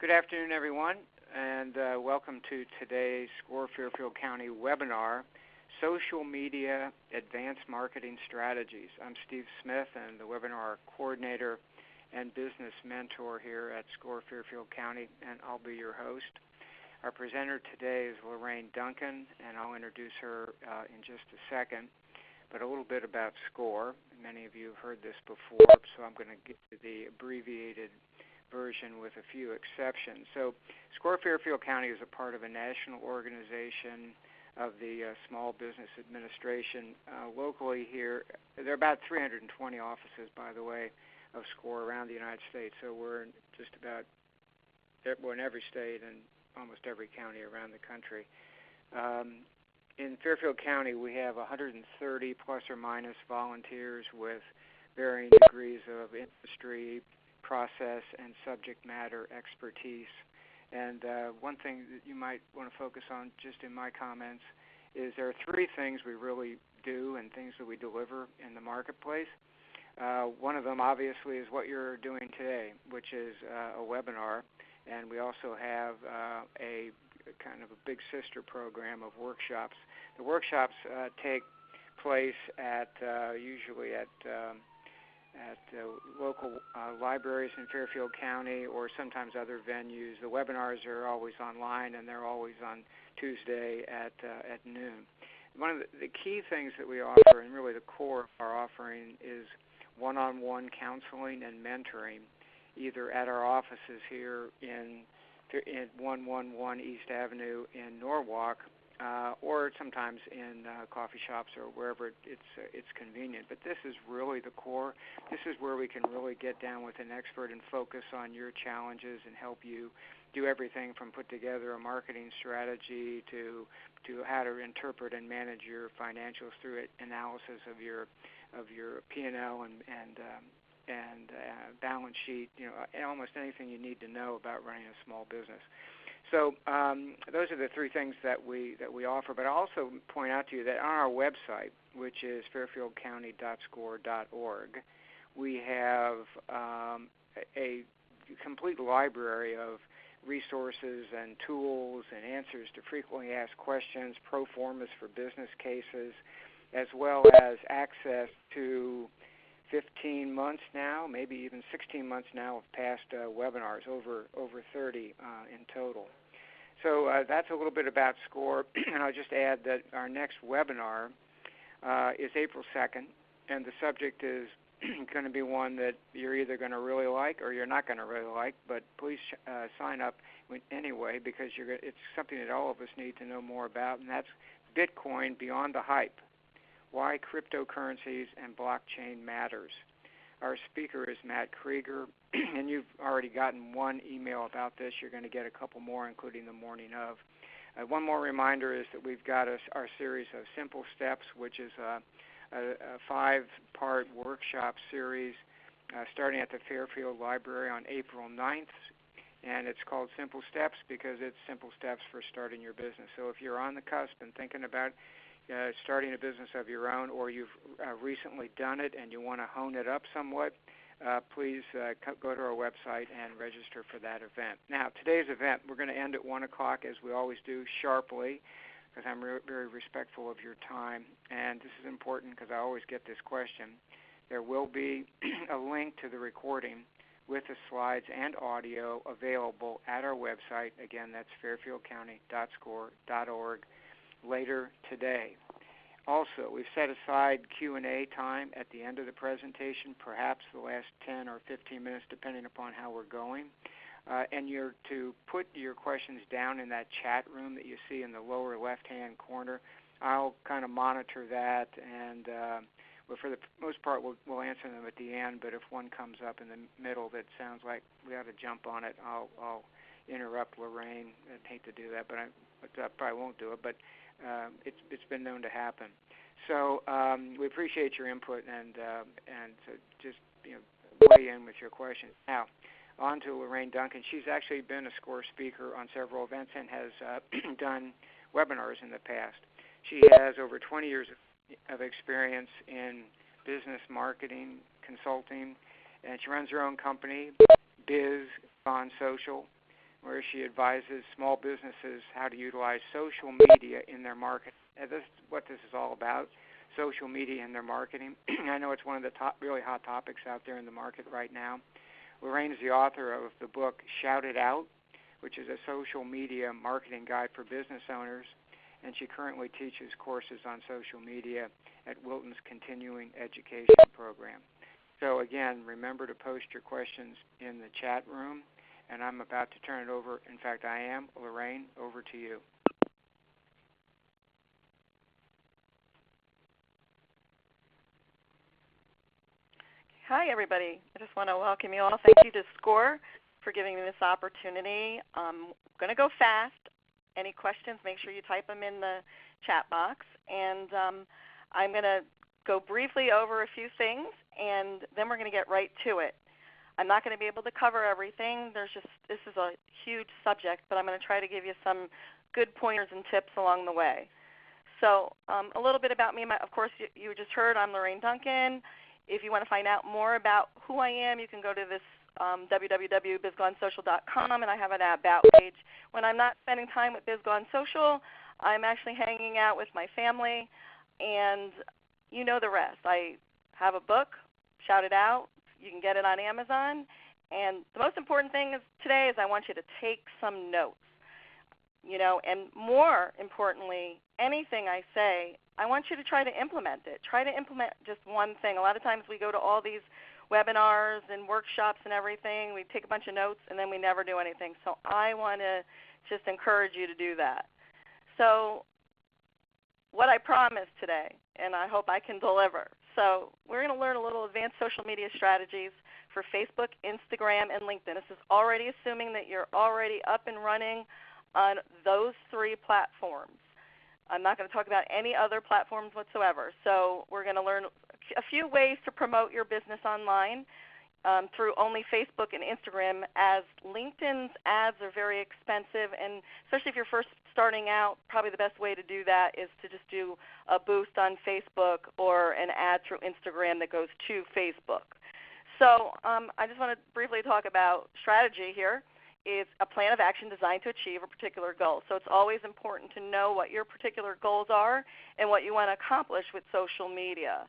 Good afternoon, everyone, and welcome to today's Score Fairfield County webinar, Social Media Advanced Marketing Strategies. I'm Steve Smith, and the webinar coordinator and business mentor here at Score Fairfield County, and I'll be your host. Our presenter today is Lorraine Duncan, and I'll introduce her in just a second. But a little bit about SCORE. Many of you have heard this before, so I'm going to get to the abbreviated version with a few exceptions. So SCORE Fairfield County is a part of a national organization of the Small Business Administration. Locally here, there are about 320 offices, by the way, of SCORE around the United States. So we're in just about in every state and almost every county around the country. In Fairfield County, we have 130 plus or minus volunteers with varying degrees of industry, process, and subject matter expertise. And one thing that you might want to focus on just in my comments is there are three things we really do and things that we deliver in the marketplace. One of them, obviously, is what you're doing today, which is a webinar. And we also have a kind of a big sister program of workshops. The workshops take place at usually at local libraries in Fairfield County or sometimes other venues. The webinars are always online, and they're always on Tuesday at noon. One of the key things that we offer, and really the core of our offering, is one-on-one counseling and mentoring, either at our offices here in 111 East Avenue in Norwalk, or sometimes in coffee shops or wherever it's convenient. But this is really the core. This is where we can really get down with an expert and focus on your challenges and help you do everything from put together a marketing strategy to how to interpret and manage your financials through analysis of your P&L and balance sheet, almost anything you need to know about running a small business. So those are the three things that we offer. But I'll also point out to you that on our website, which is fairfieldcounty.score.org, we have a complete library of resources and tools and answers to frequently asked questions, pro formas for business cases, as well as access to 15 months now, maybe even 16 months now of past webinars, over 30 in total. So that's a little bit about SCORE, and I'll just add that our next webinar is April 2nd, and the subject is going to be one that you're either going to really like or you're not going to really like, but please sign up anyway, because it's something that all of us need to know more about, and that's Bitcoin Beyond the Hype: Why Cryptocurrencies and Blockchain Matters. Our speaker is Matt Krieger, and you've already gotten one email about this. You're going to get a couple more, including the morning of. One more reminder is that we've got our series of Simple Steps, which is a 5-part workshop series starting at the Fairfield Library on April 9th. And it's called Simple Steps because it's simple steps for starting your business. So if you're on the cusp and thinking about starting a business of your own, or you've recently done it and you want to hone it up somewhat, please go to our website and register for that event. Now, today's event, we're going to end at 1 o'clock, as we always do, sharply, because I'm very respectful of your time. And this is important because I always get this question. There will be a link to the recording with the slides and audio available at our website. Again, that's fairfieldcounty.score.org. later today. Also, we've set aside Q&A time at the end of the presentation, perhaps the last 10 or 15 minutes, depending upon how we're going. And you're to put your questions down in that chat room that you see in the lower left-hand corner. I'll kind of monitor that, and well, for the most part, we'll answer them at the end, but if one comes up in the middle that sounds like we ought to jump on it, I'll interrupt Lorraine. I'd hate to do that, but I probably won't do it, but it's been known to happen. So we appreciate your input, and so just weigh in with your questions. Now, on to Lorraine Duncan. She's actually been a SCORE speaker on several events and has done webinars in the past. She has over 20 years of experience in business marketing, consulting, and she runs her own company, Biz on Social, where she advises small businesses how to utilize social media in their marketing. And this is what this is all about, social media in their marketing. I know it's one of the top, really hot topics out there in the market right now. Lorraine is the author of the book Shout It Out, which is a social media marketing guide for business owners, and she currently teaches courses on social media at Wilton's Continuing Education Program. So again, remember to post your questions in the chat room, and I'm about to turn it over. In fact, I am. Lorraine, over to you. Hi, everybody. I just want to welcome you all. Thank you to SCORE for giving me this opportunity. I'm going to go fast. Any questions, make sure you type them in the chat box. And I'm going to go briefly over a few things, and then we're going to get right to it. I'm not going to be able to cover everything. This is a huge subject, but I'm going to try to give you some good pointers and tips along the way. So a little bit about me. Of course, you just heard I'm Lorraine Duncan. If you want to find out more about who I am, you can go to this www.bizgonesocial.com, and I have an About page. When I'm not spending time with BizGoneSocial, I'm actually hanging out with my family, and you know the rest. I have a book, Shout It Out. You can get it on Amazon. And the most important thing today is I want you to take some notes. And more importantly, anything I say, I want you to try to implement it. Try to implement just one thing. A lot of times we go to all these webinars and workshops and everything. We take a bunch of notes, and then we never do anything. So I want to just encourage you to do that. So what I promised today, and I hope I can deliver. So we're going to learn a little advanced social media strategies for Facebook, Instagram, and LinkedIn. This is already assuming that you're already up and running on those three platforms. I'm not going to talk about any other platforms whatsoever. So we're going to learn a few ways to promote your business online through only Facebook and Instagram, as LinkedIn's ads are very expensive, and especially if you're first starting out, probably the best way to do that is to just do a boost on Facebook or an ad through Instagram that goes to Facebook. So I just want to briefly talk about strategy here. It's a plan of action designed to achieve a particular goal. So it's always important to know what your particular goals are and what you want to accomplish with social media.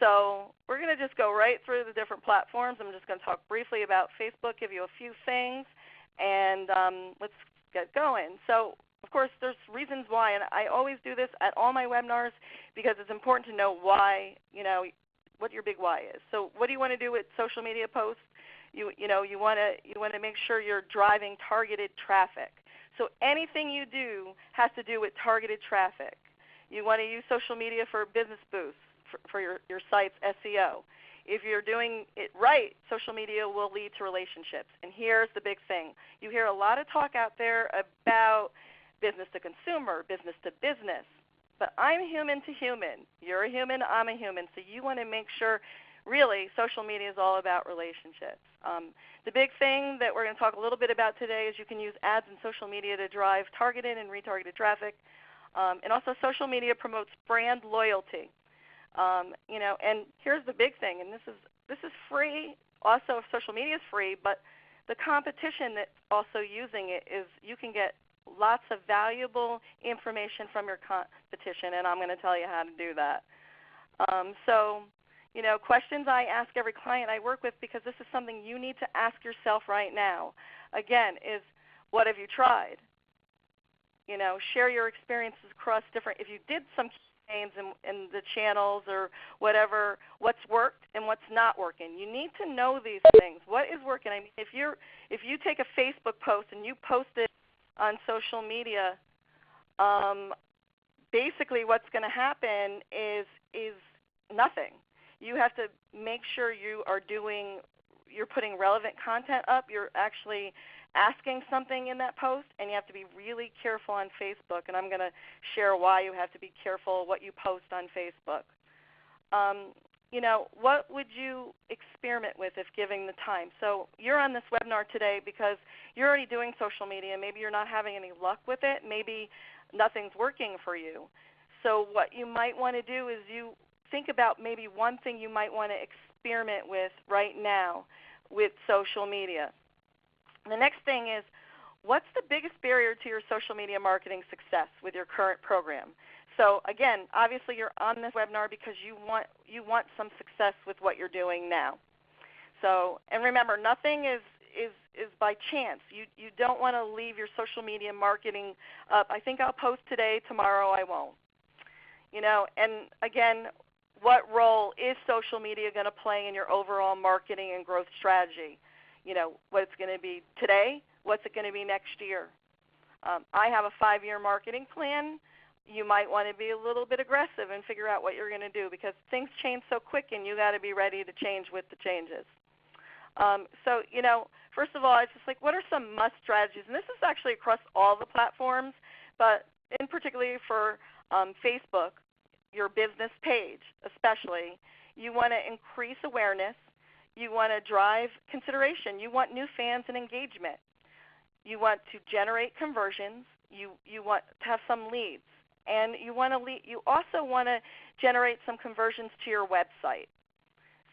So we're going to just go right through the different platforms. I'm just going to talk briefly about Facebook, give you a few things, and let's get going. So, of course, there's reasons why, and I always do this at all my webinars because it's important to know why, what your big why is. So what do you want to do with social media posts? You want to make sure you're driving targeted traffic. So anything you do has to do with targeted traffic. You want to use social media for business boosts, for your site's SEO. If you're doing it right, social media will lead to relationships. And here's the big thing. You hear a lot of talk out there about business to consumer, business to business. But I'm human to human. You're a human, I'm a human. So you want to make sure, really, social media is all about relationships. The big thing that we're going to talk a little bit about today is you can use ads in social media to drive targeted and retargeted traffic. And also social media promotes brand loyalty. And here's the big thing, and this is free. Also, social media is free, but the competition that's also using it is you can get lots of valuable information from your competition, and I'm going to tell you how to do that. Questions I ask every client I work with, because this is something you need to ask yourself right now, again, is what have you tried? Share your experiences across different, if you did some campaigns in the channels or whatever, what's worked and what's not working. You need to know these things. What is working? I mean, if you take a Facebook post and you post it on social media, basically what's going to happen is nothing. You have to make sure you're putting relevant content up. You're actually asking something in that post, and you have to be really careful on Facebook, and I'm going to share why you have to be careful what you post on Facebook. What would you experiment with if given the time? So you're on this webinar today because you're already doing social media. Maybe you're not having any luck with it. Maybe nothing's working for you. So what you might want to do is you think about maybe one thing you might want to experiment with right now with social media. The next thing is, what's the biggest barrier to your social media marketing success with your current program? So again, obviously you're on this webinar because you want some success with what you're doing now. So, and remember, nothing is by chance. You don't want to leave your social media marketing up. I think I'll post today, tomorrow I won't. And again, what role is social media going to play in your overall marketing and growth strategy? What it's going to be today, what's it going to be next year? I have a 5-year marketing plan. You might want to be a little bit aggressive and figure out what you're going to do because things change so quick and you got to be ready to change with the changes. First of all, it's just like, what are some must strategies? And this is actually across all the platforms, but in particular for Facebook, your business page especially, you want to increase awareness. You want to drive consideration. You want new fans and engagement. You want to generate conversions. You want to have some leads. And you also want to generate some conversions to your website.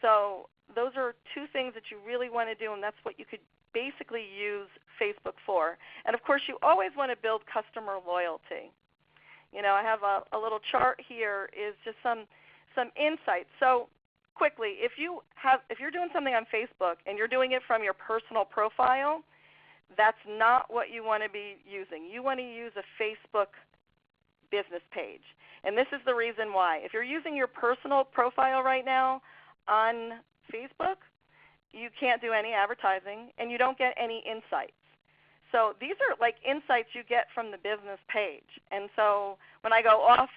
So those are two things that you really want to do, and that's what you could basically use Facebook for. And, of course, you always want to build customer loyalty. I have a little chart here is just some insights. So quickly, if you're doing something on Facebook and you're doing it from your personal profile, that's not what you want to be using. You want to use a Facebook business page. And this is the reason why. If you're using your personal profile right now on Facebook, you can't do any advertising and you don't get any insights. So these are like insights you get from the business page. And so when I go off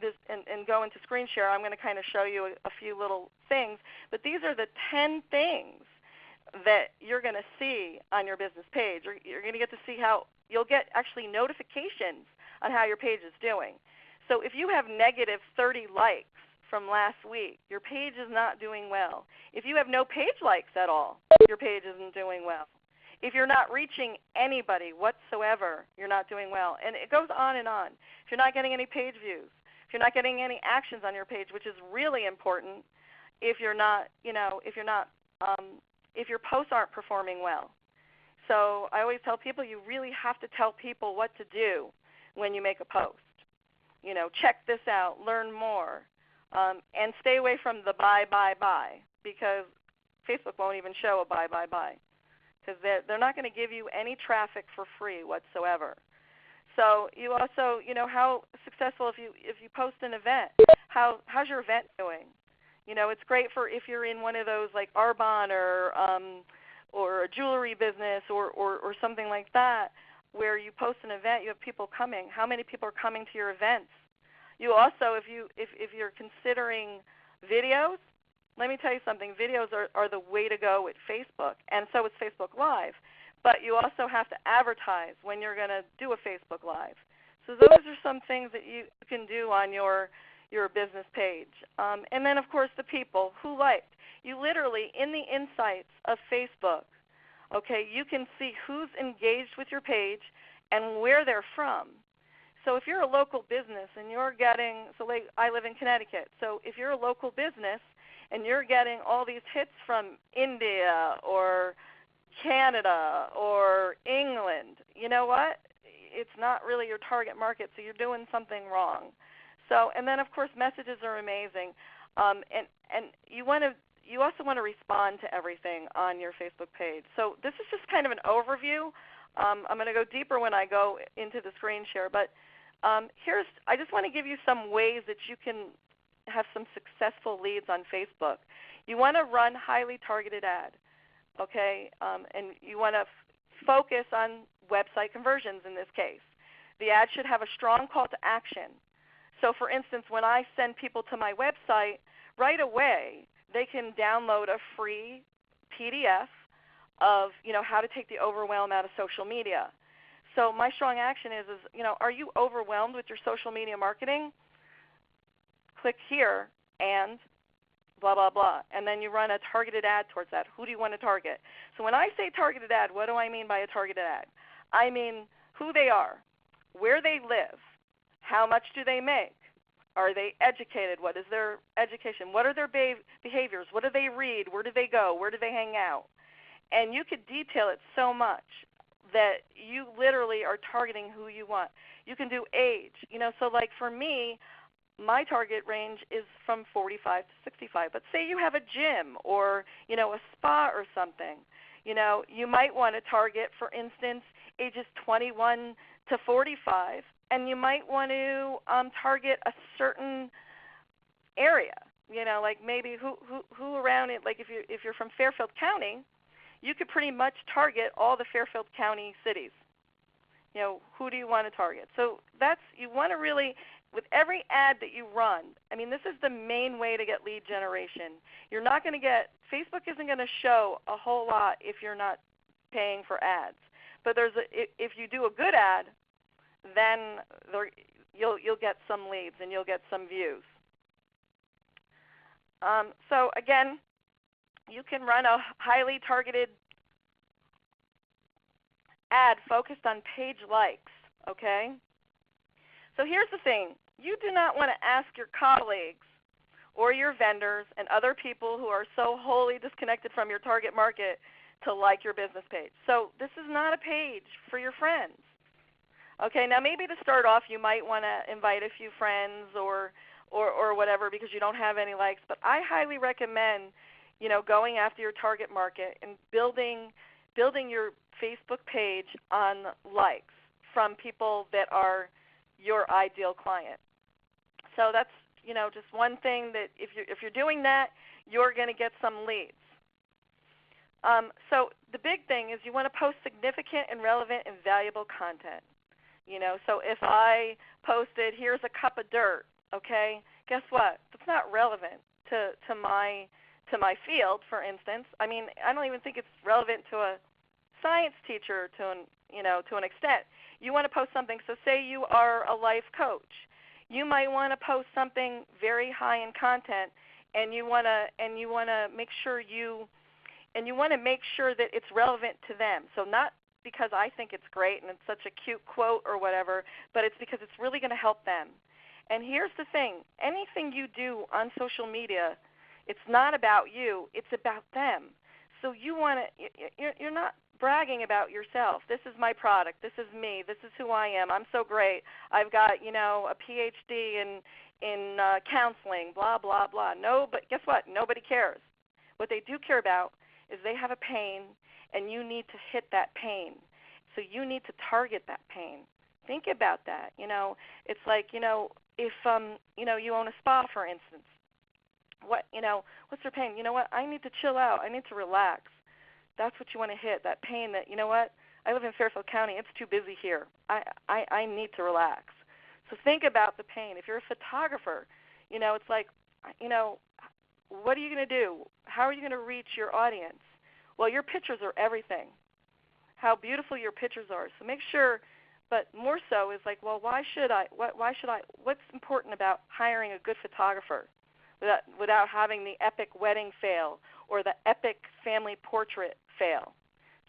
this and go into screen share, I'm going to kind of show you a few little things. But these are the 10 things that you're going to see on your business page. You're going to get to see how you'll get actually notifications on how your page is doing. So if you have negative 30 likes from last week, your page is not doing well. If you have no page likes at all, your page isn't doing well. If you're not reaching anybody whatsoever, you're not doing well. And it goes on and on. If you're not getting any page views, if you're not getting any actions on your page, which is really important, if your posts aren't performing well. So I always tell people you really have to tell people what to do when you make a post. Check this out, learn more, and stay away from the buy, because Facebook won't even show a buy, because they're not going to give you any traffic for free whatsoever. So you also, how successful if you post an event, how's your event doing? It's great for if you're in one of those like Arbonne or a jewelry business or something like that, where you post an event, you have people coming. How many people are coming to your events? You also, if you're considering videos, let me tell you something. Videos are the way to go with Facebook, and so is Facebook Live. But you also have to advertise when you're going to do a Facebook Live. So those are some things that you can do on your business page. And then, of course, the people who liked. You literally, in the insights of Facebook, okay, you can see who's engaged with your page and where they're from. So if you're a local business and you're getting, I live in Connecticut, so if you're a local business and you're getting all these hits from India or Canada or England, you know what? It's not really your target market, so you're doing something wrong. So, and then of course messages are amazing, and you also want to respond to everything on your Facebook page. So this is just kind of an overview. I'm going to go deeper when I go into the screen share, but I just want to give you some ways that you can have some successful leads on Facebook. You want to run highly targeted ad, okay, and you want to focus on website conversions in this case. The ad should have a strong call to action. So for instance, when I send people to my website, right away they can download a free PDF of how to take the overwhelm out of social media. So my strong action is are you overwhelmed with your social media marketing? Click here and blah, blah, blah. And then you run a targeted ad towards that. Who do you want to target? So when I say targeted ad, what do I mean by a targeted ad? I mean who they are, where they live, how much do they make, are they educated, what is their education, what are their behaviors, what do they read, where do they go, where do they hang out? And you could detail it so much. that you literally are targeting who you want. You can do age. So like for me, my target range is from 45 to 65. But say you have a gym or, a spa or something. You might want to target, for instance, ages 21 to 45, and you might want to target a certain area. Like maybe who around it. Like if you're from Fairfield County, you could pretty much target all the Fairfield County cities. Who do you want to target? So you want to really, with every ad that you run, this is the main way to get lead generation. You're not going to Facebook isn't going to show a whole lot if you're not paying for ads. But if you do a good ad, then you'll get some leads and you'll get some views. So again, you can run a highly targeted ad focused on page likes, okay? So here's the thing. You do not want to ask your colleagues or your vendors and other people who are so wholly disconnected from your target market to like your business page. So this is not a page for your friends. Okay, now maybe to start off you might want to invite a few friends or whatever because you don't have any likes, but I highly recommend going after your target market and building your Facebook page on likes from people that are your ideal client. So that's just one thing that if you're doing that, you're going to get some leads. So the big thing is you want to post significant and relevant and valuable content. So if I posted, here's a cup of dirt, okay, guess what? It's not relevant to my field, for instance. I don't even think it's relevant to a science teacher to an extent. You want to post something. So say you are a life coach. You might want to post something very high in content, and you want to make sure that it's relevant to them. So not because I think it's great and it's such a cute quote or whatever, but it's because it's really going to help them. And here's the thing. Anything you do on social media, it's not about you. It's about them. So you're not bragging about yourself. This is my product. This is me. This is who I am. I'm so great. I've got, a PhD in counseling, blah, blah, blah. No, but guess what? Nobody cares. What they do care about is they have a pain, and you need to hit that pain. So you need to target that pain. Think about that. It's like, if you own a spa, for instance. What's their pain? You know what? I need to chill out. I need to relax. That's what you want to hit, that pain that, I live in Fairfield County. It's too busy here. I need to relax. So think about the pain. If you're a photographer, it's like, what are you going to do? How are you going to reach your audience? Well, your pictures are everything, how beautiful your pictures are. So make sure, but more so is like, well, what's important about hiring a good photographer without having the epic wedding fail or the epic family portrait fail?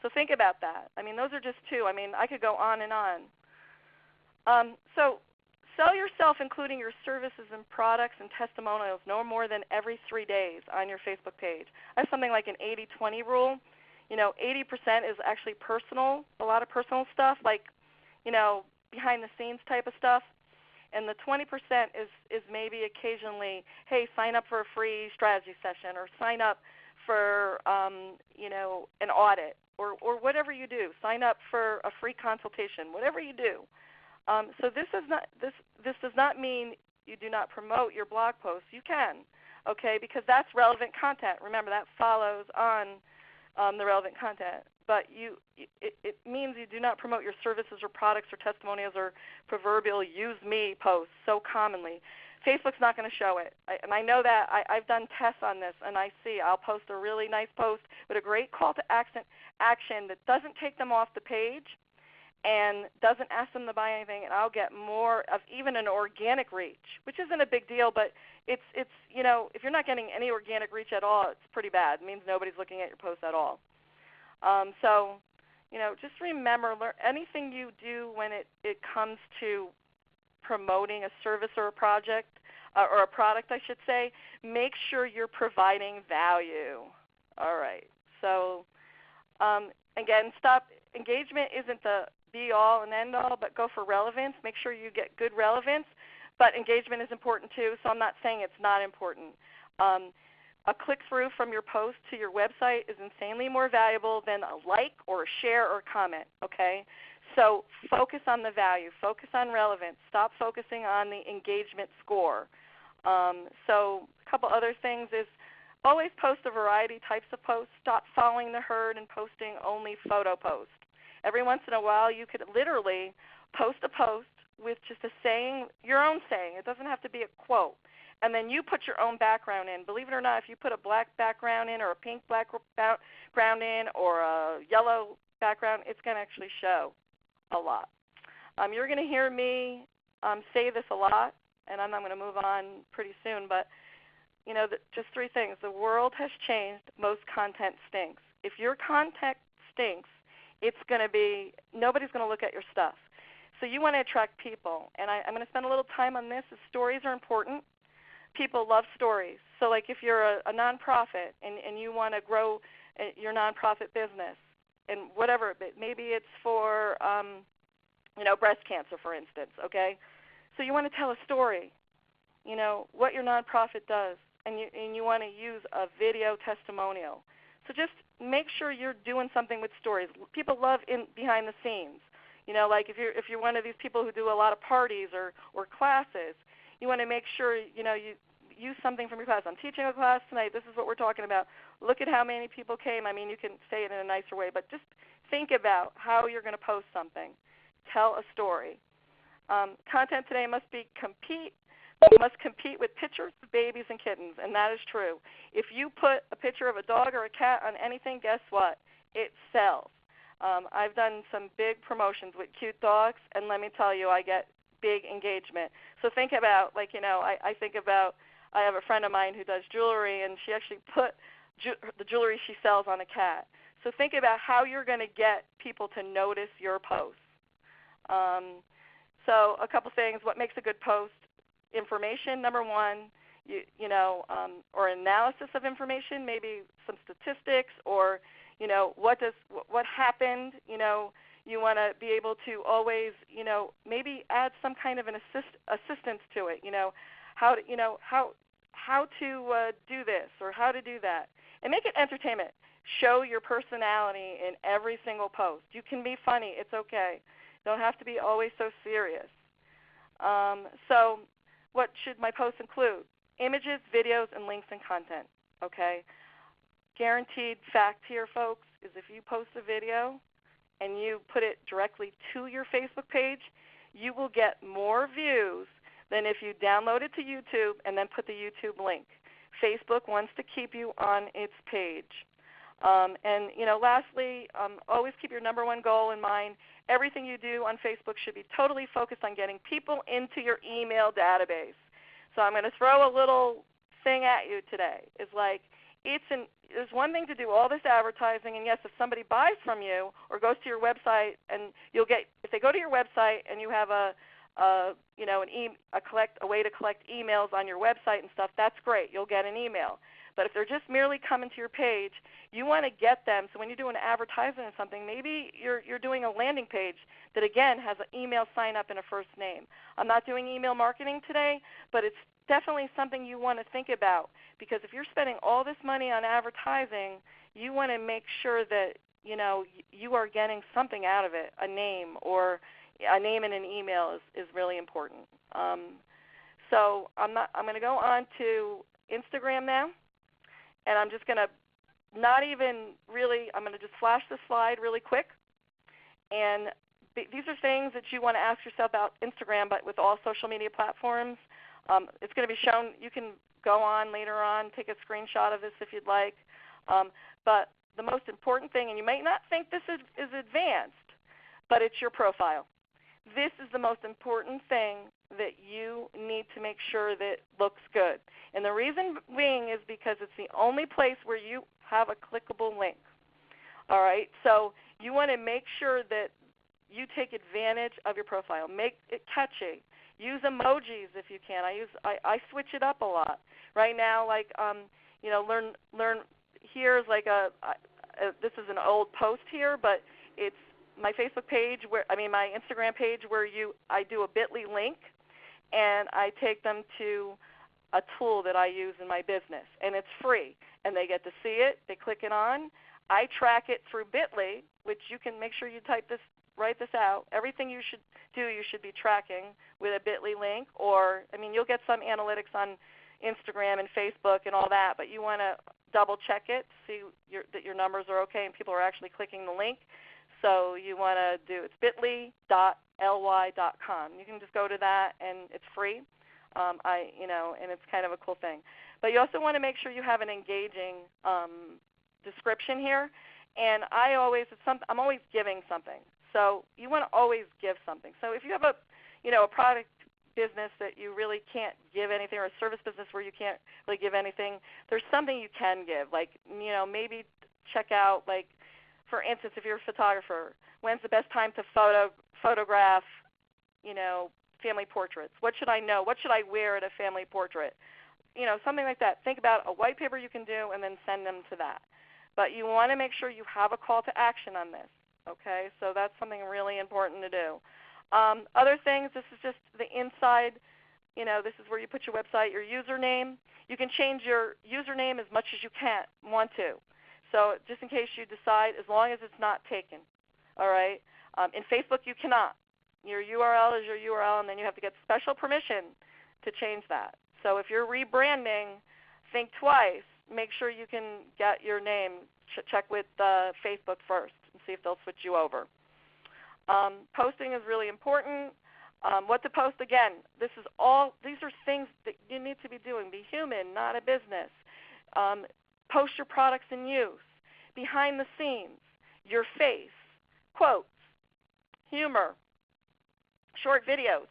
So think about that. Those are just two. I could go on and on. So sell yourself, including your services and products and testimonials, no more than every 3 days on your Facebook page. I have something like an 80-20 rule. 80% is actually personal, a lot of personal stuff, like, behind-the-scenes type of stuff. And the 20% is maybe occasionally, hey, sign up for a free strategy session or sign up for, an audit or whatever you do. Sign up for a free consultation, whatever you do. So this does not mean you do not promote your blog posts. You can, okay, because that's relevant content. Remember, that follows on the relevant content. But it means you do not promote your services or products or testimonials or proverbial use me posts so commonly. Facebook's not going to show it. And I know that. I've done tests on this, and I see I'll post a really nice post with a great call to action that doesn't take them off the page and doesn't ask them to buy anything, and I'll get more of even an organic reach, which isn't a big deal, but it's if you're not getting any organic reach at all, it's pretty bad. It means nobody's looking at your post at all. So just remember, anything you do when it comes to promoting a service or a project, or a product, I should say, make sure you're providing value. All right. So Again, engagement isn't the be-all and end-all, but go for relevance. Make sure you get good relevance. But engagement is important too, so I'm not saying it's not important. A click-through from your post to your website is insanely more valuable than a like or a share or a comment, okay? So focus on the value. Focus on relevance. Stop focusing on the engagement score. So a couple other things is always post a variety types of posts. Stop following the herd and posting only photo posts. Every once in a while you could literally post a post with just a saying, your own saying. It doesn't have to be a quote. And then you put your own background in. Believe it or not, if you put a black background in or a pink background in or a yellow background, it's going to actually show a lot. You're going to hear me say this a lot, and I'm going to move on pretty soon, but just three things. The world has changed. Most content stinks. If your content stinks, it's going to be, nobody's going to look at your stuff. So you want to attract people, and I'm going to spend a little time on this. Stories are important. People love stories. So like if you're a nonprofit and you want to grow your nonprofit business and whatever, maybe it's for breast cancer, for instance, okay? So you want to tell a story, what your nonprofit does, and you want to use a video testimonial. So just make sure you're doing something with stories. People love behind the scenes. Like if you're one of these people who do a lot of parties or classes, you want to make sure you use something from your class. I'm teaching a class tonight. This is what we're talking about. Look at how many people came. I mean, you can say it in a nicer way, but just think about how you're going to post something. Tell a story. Content today must compete with pictures of babies and kittens, and that is true. If you put a picture of a dog or a cat on anything, guess what? It sells. I've done some big promotions with cute dogs, and let me tell you, I get big engagement. So think about, I have a friend of mine who does jewelry, and she actually put the jewelry she sells on a cat. So think about how you're going to get people to notice your posts. So a couple things. What makes a good post? Information, number one, or analysis of information, maybe some statistics, or what happened. You want to be able to always, maybe add some kind of an assistance to it. How to do this or how to do that, and make it entertainment. Show your personality in every single post. You can be funny. It's okay. Don't have to be always so serious. So what should my posts include? Images, videos, and links and content. Okay. Guaranteed fact here, folks, is if you post a video and you put it directly to your Facebook page, you will get more views than if you download it to YouTube and then put the YouTube link. Facebook wants to keep you on its page. And lastly, always keep your number one goal in mind. Everything you do on Facebook should be totally focused on getting people into your email database. So I'm going to throw a little thing at you today. It's like, there's one thing to do all this advertising, and yes, if somebody buys from you or goes to your website, and if they go to your website and you have a way to collect emails on your website and stuff, that's great. You'll get an email. But if they're just merely coming to your page, you want to get them. So when you're doing an advertisement or something, maybe you're doing a landing page that, again, has an email sign up and a first name. I'm not doing email marketing today, but it's definitely something you want to think about, because if you're spending all this money on advertising, you want to make sure that you are getting something out of it. A name or a name in an email is really important. So I'm going to go on to Instagram now, and I'm just going to I'm going to just flash the slide really quick. And these are things that you want to ask yourself about Instagram, but with all social media platforms. It's going to be shown. You can go on later on, take a screenshot of this if you'd like. But the most important thing, and you might not think this is advanced, but it's your profile. This is the most important thing that you need to make sure that looks good. And the reason being is because it's the only place where you have a clickable link. All right? So you want to make sure that you take advantage of your profile. Make it catchy. Use emojis if you can. I switch it up a lot. Right now, learn here's like this is an old post here, but it's my Facebook page my Instagram page where I do a bit.ly link, and I take them to a tool that I use in my business, and it's free, and they get to see it. They click it on. I track it through bit.ly, which you can make sure you write this out. Everything you should do, you should be tracking with a bit.ly link, or you'll get some analytics on Instagram and Facebook and all that, but you want to double check it, see that your numbers are okay and people are actually clicking the link. So you want to do it's bit.ly.ly.com. You can just go to that, and it's free. And it's kind of a cool thing. But you also want to make sure you have an engaging description here. And I'm always giving something. So you want to always give something. So if you have a product business that you really can't give anything, or a service business where you can't really give anything, there's something you can give. Like, maybe check out, like, for instance, if you're a photographer, when's the best time to photograph, family portraits? What should I know? What should I wear at a family portrait? Something like that. Think about a white paper you can do and then send them to that. But you want to make sure you have a call to action on this, okay? So that's something really important to do. Other things, this is just the inside, this is where you put your website, your username. You can change your username as much as you want to. So just in case you decide, as long as it's not taken, all right? In Facebook, you cannot. Your URL is your URL, and then you have to get special permission to change that. So if you're rebranding, think twice. Make sure you can get your name. Check with Facebook first and see if they'll switch you over. Posting is really important. What to post, again, these are things that you need to be doing. Be human, not a business. Post your products in use, behind the scenes, your face, quotes, humor, short videos.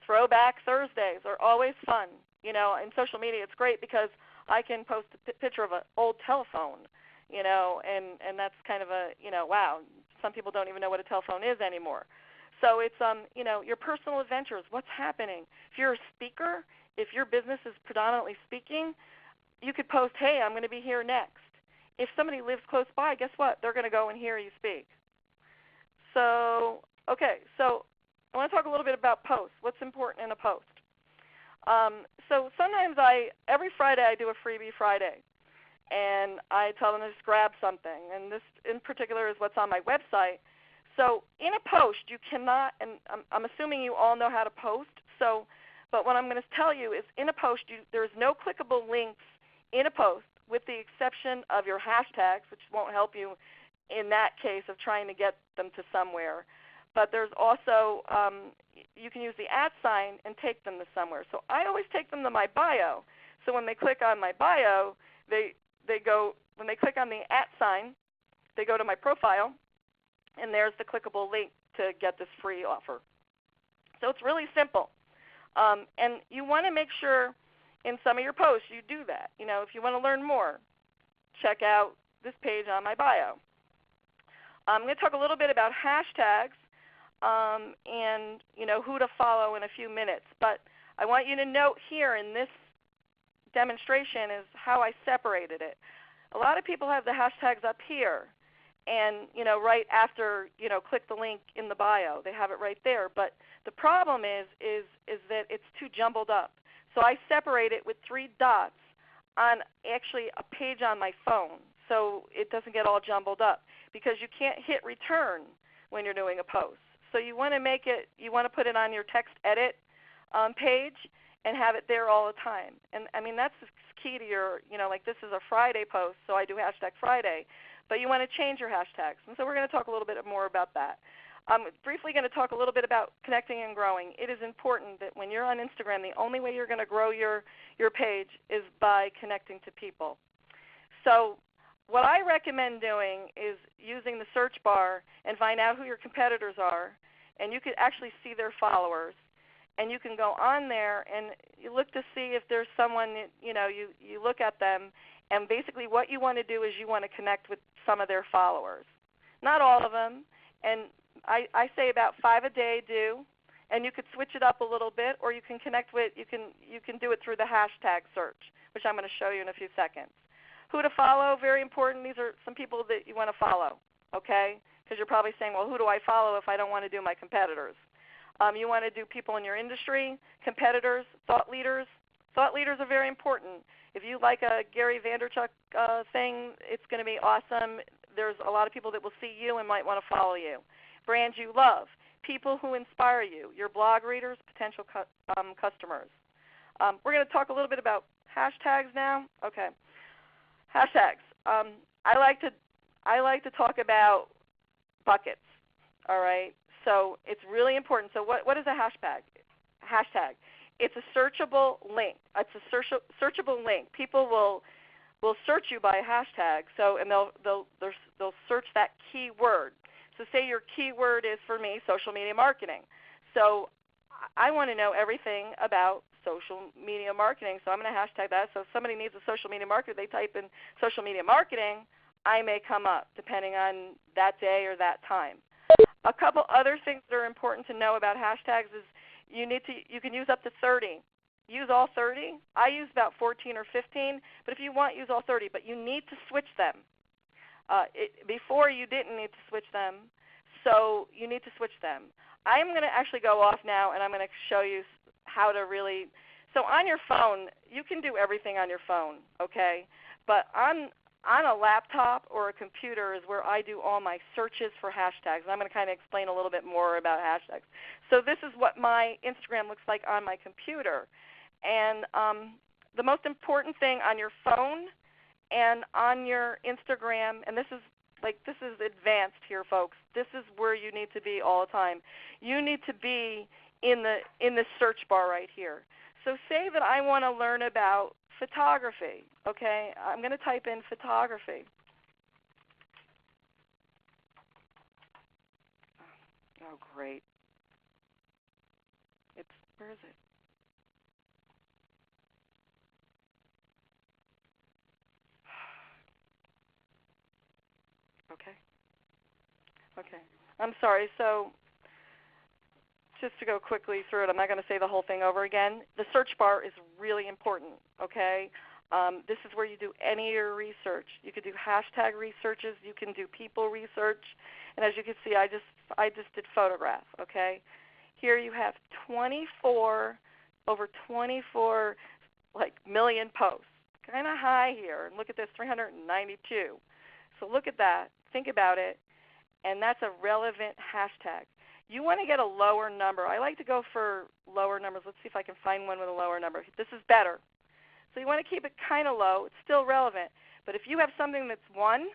Throwback Thursdays are always fun. In social media it's great because I can post a picture of an old telephone, and that's kind of wow, some people don't even know what a telephone is anymore. So it's, your personal adventures, what's happening. If you're a speaker, if your business is predominantly speaking, you could post, hey, I'm going to be here next. If somebody lives close by, guess what? They're going to go and hear you speak. So, okay, so I want to talk a little bit about posts. What's important in a post? So sometimes every Friday I do a freebie Friday, and I tell them to just grab something. And this in particular is what's on my website. So in a post, you cannot, and I'm assuming you all know how to post, but what I'm going to tell you is in a post, there's no clickable links in a post, with the exception of your hashtags, which won't help you in that case of trying to get them to somewhere. But there's also, you can use the @ sign and take them to somewhere. So I always take them to my bio. So when they click on my bio, when they click on the @ sign, they go to my profile, and there's the clickable link to get this free offer. So it's really simple. And you want to make sure in some of your posts you do that. If you want to learn more, check out this page on my bio. I'm going to talk a little bit about hashtags and who to follow in a few minutes. But I want you to note here in this demonstration is how I separated it. A lot of people have the hashtags up here, and right after click the link in the bio, they have it right there. But the problem is that it's too jumbled up. So I separate it with 3 dots on actually a page on my phone, so it doesn't get all jumbled up, because you can't hit return when you're doing a post. So you want to put it on your text edit page and have it there all the time. And that's key to your, like this is a Friday post, so I do hashtag Friday, but you want to change your hashtags. And so we're going to talk a little bit more about that. I'm briefly going to talk a little bit about connecting and growing. It is important that when you're on Instagram, the only way you're going to grow your page is by connecting to people. So what I recommend doing is using the search bar and find out who your competitors are, and you could actually see their followers. And you can go on there and you look to see if there's someone, you look at them, and basically what you want to do is you want to connect with some of their followers. Not all of them, and I say about 5 a day do, and you could switch it up a little bit, or you can connect with, you can do it through the hashtag search, which I'm going to show you in a few seconds. Who to follow, very important. These are some people that you want to follow, okay? Because you're probably saying, well, who do I follow if I don't want to do my competitors? You want to do people in your industry, competitors, thought leaders. Thought leaders are very important. If you like a Gary Vaynerchuk thing, it's going to be awesome. There's a lot of people that will see you and might want to follow you. Brands you love, people who inspire you, your blog readers, potential customers. We're going to talk a little bit about hashtags now. Okay, hashtags. I like to talk about buckets. All right. So it's really important. So what is a hashtag? It's a searchable link. It's a searchable link. People will search you by a hashtag. So and they'll search that keyword. So say your keyword is, for me, social media marketing. So I want to know everything about social media marketing. So I'm going to hashtag that. So if somebody needs a social media marketer, they type in social media marketing, I may come up depending on that day or that time. A couple other things that are important to know about hashtags is you can use up to 30. Use all 30. I use about 14 or 15, but if you want, use all 30. But you need to switch them. Before you didn't need to switch them, so you need to switch them. I'm going to actually go off now, and I'm going to show you how to really. So on your phone, you can do everything on your phone, okay? But on a laptop or a computer is where I do all my searches for hashtags. And I'm going to kind of explain a little bit more about hashtags. So this is what my Instagram looks like on my computer. And the most important thing on your phone and on your Instagram, and this is advanced here, folks. This is where you need to be all the time. You need to be in the search bar right here. So say that I want to learn about photography, okay? I'm going to type in photography. Oh, great. Where is it? Okay. I'm sorry. So just to go quickly through it, I'm not going to say the whole thing over again. The search bar is really important, okay? This is where you do any of your research. You could do hashtag researches. You can do people research. And as you can see, I just did photograph, okay? Here you have over 24 million posts. Kind of high here. And look at this, 392. So look at that. Think about it. And that's a relevant hashtag. You want to get a lower number. I like to go for lower numbers. Let's see if I can find one with a lower number. This is better. So you want to keep it kind of low. It's still relevant. But if you have something that's 1,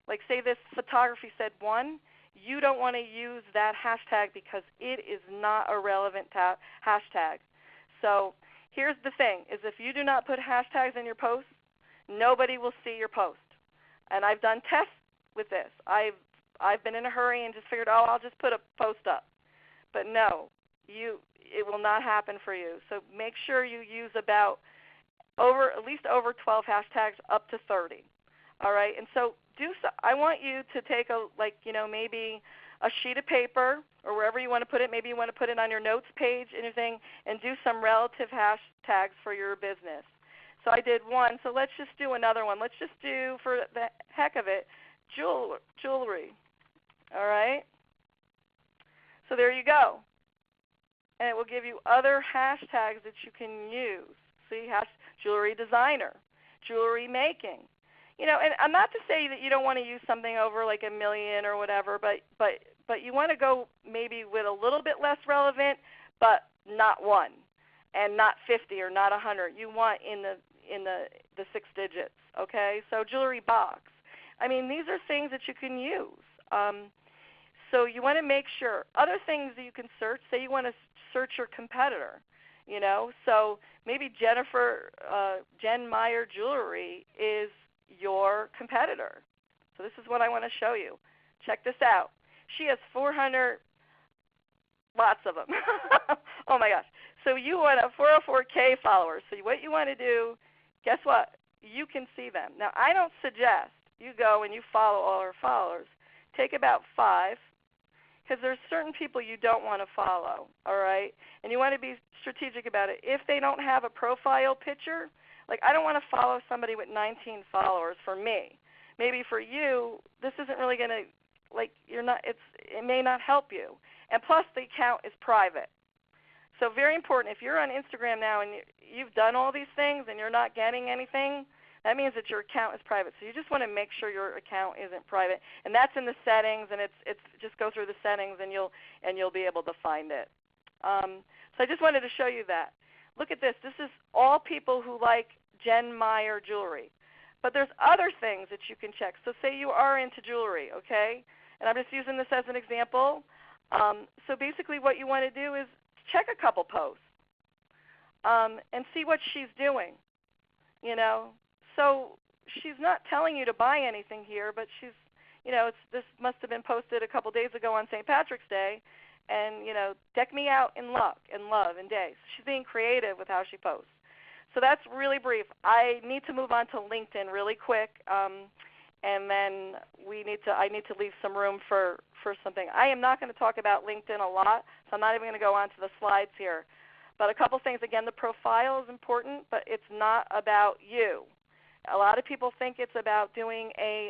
like say this photography said 1, you don't want to use that hashtag because it is not a relevant hashtag. So here's the thing, is if you do not put hashtags in your posts, nobody will see your post. And I've done tests with this. I've been in a hurry and just figured, I'll just put a post up. But no, it will not happen for you. So make sure you use at least over 12 hashtags up to 30. All right? And so I want you to take maybe a sheet of paper or wherever you want to put it. Maybe you want to put it on your notes page and everything, and do some relative hashtags for your business. So I did 1. So let's just do another one. Let's just do, for the heck of it, jewelry. All right? So there you go. And it will give you other hashtags that you can use. See, jewelry designer, jewelry making. And I'm not to say that you don't want to use something over like 1 million or whatever, but you want to go maybe with a little bit less relevant, but not 1, and not 50 or not 100. You want in the 6 digits. Okay? So jewelry box. I mean, these are things that you can use. So you want to make sure. Other things that you can search, say you want to search your competitor, So maybe Jen Meyer Jewelry is your competitor. So this is what I want to show you. Check this out. She has 400, lots of them. Oh, my gosh. So you want a 404K followers. So what you want to do, guess what? You can see them. Now, I don't suggest you go and you follow all her followers. Take about 5, because there's certain people you don't want to follow, all right? And you want to be strategic about it. If they don't have a profile picture, Like, I don't want to follow somebody with 19 followers for me. Maybe for you, this isn't really going to, like, it may not help you. And plus, the account is private. So very important, if you're on Instagram now and you've done all these things and you're not getting anything, that means that your account is private. So you just want to make sure your account isn't private. And that's in the settings, and it's just go through the settings and you'll be able to find it. So I just wanted to show you that. Look at this. This is all people who like Jen Meyer jewelry. But there's other things that you can check. So say you are into jewelry, okay? And I'm just using this as an example. So basically what you want to do is check a couple posts and see what she's doing, you know. So she's not telling you to buy anything here, but she's, you know, this must have been posted a couple days ago on St. Patrick's Day, and, you know, deck me out in luck and love and day. So she's being creative with how she posts. So that's really brief. I need to move on to LinkedIn really quick, and then I need to leave some room for something. I am not going to talk about LinkedIn a lot, so I'm not even going to go on to the slides here. But a couple things. Again, the profile is important, but it's not about you. A lot of people think it's about doing a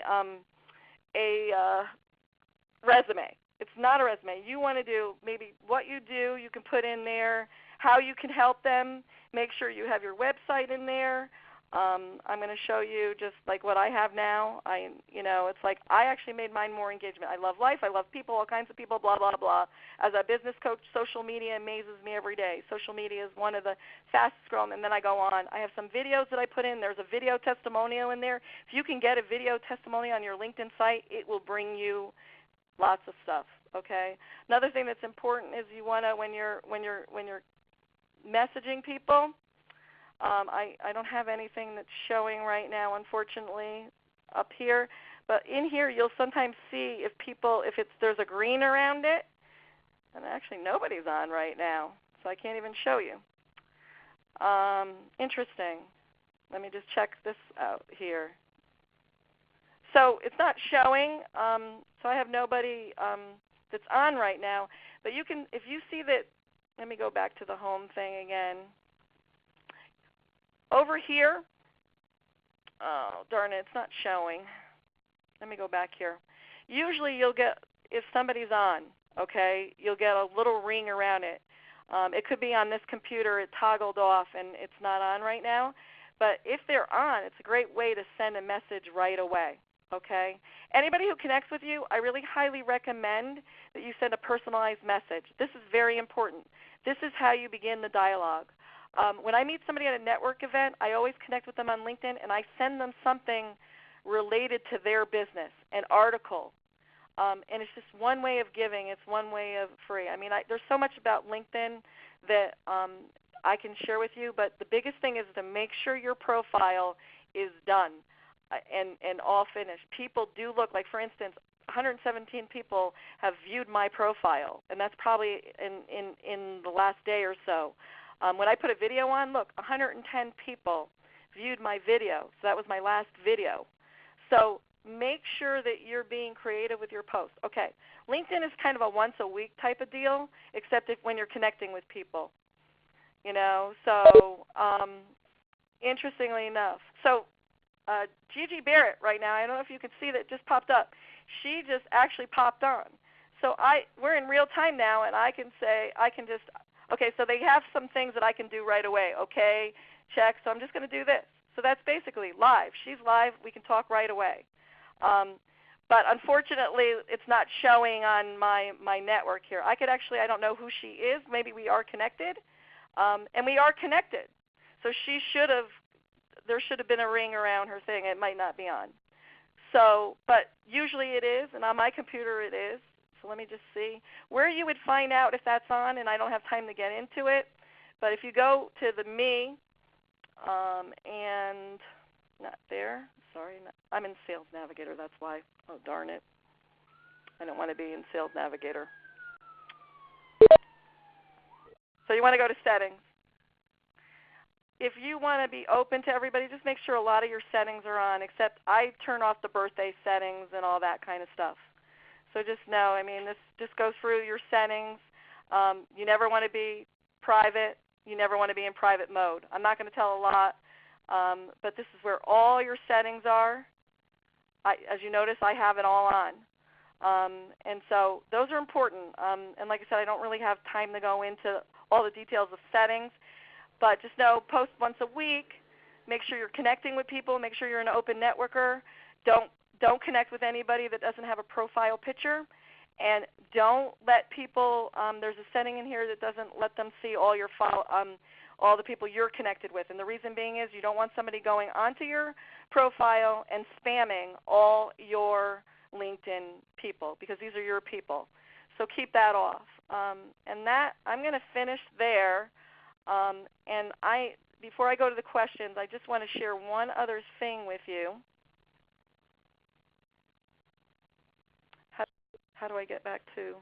resume. It's not a resume. You want to do maybe what you do, you can put in there, how you can help them. Make sure you have your website in there. I'm going to show you just like what I have now. It's like I actually made mine more engagement. I love life. I love people, all kinds of people, blah, blah, blah. As a business coach, social media amazes me every day. Social media is one of the fastest growing, and then I go on. I have some videos that I put in. There's a video testimonial in there. If you can get a video testimonial on your LinkedIn site, it will bring you lots of stuff, okay? Another thing that's important is you want to, when you're messaging people, I don't have anything that's showing right now, unfortunately, up here. But in here, you'll sometimes see if there's a green around it. And actually, nobody's on right now, so I can't even show you. Interesting. Let me just check this out here. So it's not showing. So I have nobody that's on right now. But you can, if you see that. Let me go back to the home thing again. Over here, oh, darn it, it's not showing. Let me go back here. Usually you'll get, if somebody's on, okay, you'll get a little ring around it. It could be on this computer, it toggled off and it's not on right now. But if they're on, it's a great way to send a message right away, okay? Anybody who connects with you, I really highly recommend that you send a personalized message. This is very important. This is how you begin the dialogue. When I meet somebody at a network event, I always connect with them on LinkedIn, and I send them something related to their business, an article. And it's just one way of giving. It's one way of free. I mean, there's so much about LinkedIn that I can share with you, but the biggest thing is to make sure your profile is done and all finished. People do look, like for instance, 117 people have viewed my profile, and that's probably in the last day or so. When I put a video on, look, 110 people viewed my video. So that was my last video. So make sure that you're being creative with your posts. Okay, LinkedIn is kind of a once-a-week type of deal, except when you're connecting with people. You know, so interestingly enough. So Gigi Barrett right now, I don't know if you can see that just popped up. She just actually popped on. So we're in real time now, and I can just, okay, so they have some things that I can do right away. Okay, check, so I'm just going to do this. So that's basically live. She's live. We can talk right away. But unfortunately, it's not showing on my network here. I don't know who she is. Maybe we are connected. And we are connected. So there should have been a ring around her thing. It might not be on. So, but usually it is, and on my computer it is. So let me just see. Where you would find out if that's on, and I don't have time to get into it, but if you go to the Me, and not there, sorry, I'm in Sales Navigator, that's why. Oh, darn it. I don't want to be in Sales Navigator. So you want to go to Settings. If you want to be open to everybody, just make sure a lot of your settings are on, except I turn off the birthday settings and all that kind of stuff. So just know, I mean, just go through your settings. You never want to be private. You never want to be in private mode. I'm not going to tell a lot. But this is where all your settings are. As you notice, I have it all on. And so those are important. And like I said, I don't really have time to go into all the details of settings, but just know post once a week. Make sure you're connecting with people. Make sure you're an open networker. Don't connect with anybody that doesn't have a profile picture. And don't let people, there's a setting in here that doesn't let them see all your all the people you're connected with. And the reason being is you don't want somebody going onto your profile and spamming all your LinkedIn people, because these are your people. So keep that off. And that, I'm going to finish there. And before I go to the questions, I just want to share one other thing with you. How do I get back to?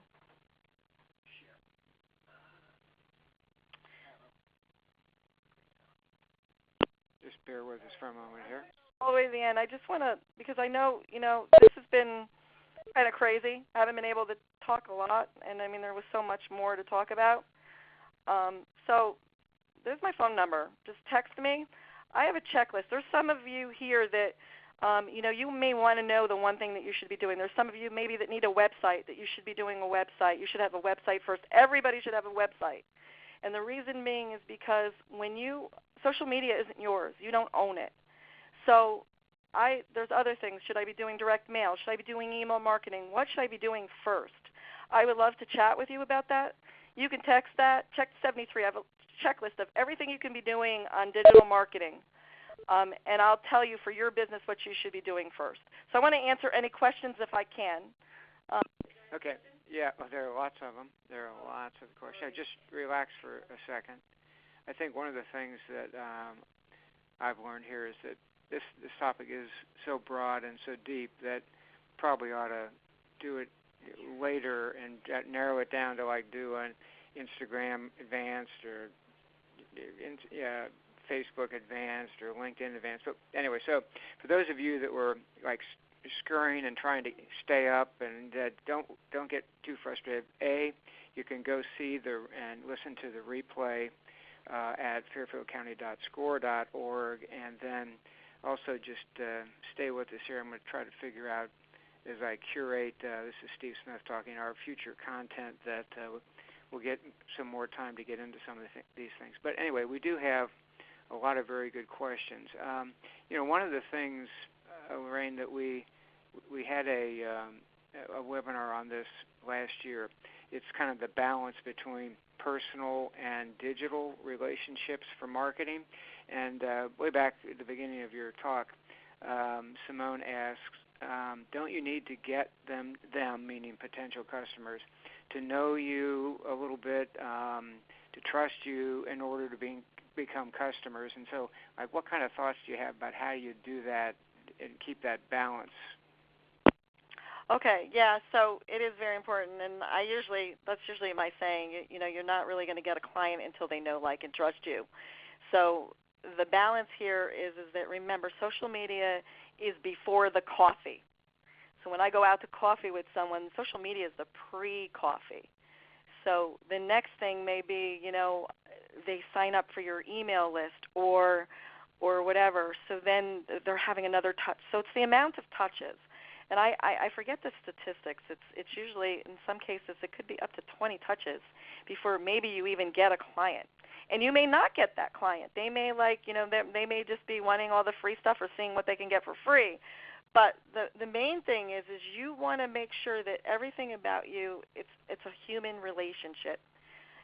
Just bear with us for a moment here. All the way to the end. I just want to, because I know, this has been kind of crazy. I haven't been able to talk a lot, and I mean, there was so much more to talk about. So there's my phone number. Just text me. I have a checklist. There's some of you here that, you may want to know the one thing that you should be doing. There's some of you maybe that need a website, that you should be doing a website. You should have a website first. Everybody should have a website. And the reason being is because social media isn't yours. You don't own it. So there's other things. Should I be doing direct mail? Should I be doing email marketing? What should I be doing first? I would love to chat with you about that. You can text that. Check 73. I have a checklist of everything you can be doing on digital marketing. And I'll tell you for your business what you should be doing first. So I want to answer any questions if I can. Okay. Yeah, there are lots of them. There are lots of questions. Just relax for a second. I think one of the things that I've learned here is that this topic is so broad and so deep that probably ought to do it later and narrow it down to do an Instagram advanced or Facebook advanced or LinkedIn advanced. But anyway, so for those of you that were scurrying and trying to stay up and don't get too frustrated. You can go see and listen to the replay at fairfieldcounty.score.org, and then also just stay with us here. I'm going to try to figure out as I curate, this is Steve Smith talking, our future content that we'll get some more time to get into some of these things. But anyway, we do have a lot of very good questions. One of the things, Lorraine, that we had a webinar on this last year. It's kind of the balance between personal and digital relationships for marketing. And way back at the beginning of your talk, Simone asks, don't you need to get them, meaning potential customers, to know you a little bit, to trust you in order to become customers? And so, what kind of thoughts do you have about how you do that and keep that balance? Okay, yeah, so it is very important, and that's usually my saying, you're not really going to get a client until they know, like, and trust you. So the balance here is that, remember, social media is before the coffee. So when I go out to coffee with someone, social media is the pre-coffee. So the next thing may be, they sign up for your email list or whatever, so then they're having another touch. So it's the amount of touches. And I forget the statistics. It's usually, in some cases, it could be up to 20 touches before maybe you even get a client. And you may not get that client. They may they may just be wanting all the free stuff or seeing what they can get for free. But the main thing is you want to make sure that everything about you, it's a human relationship.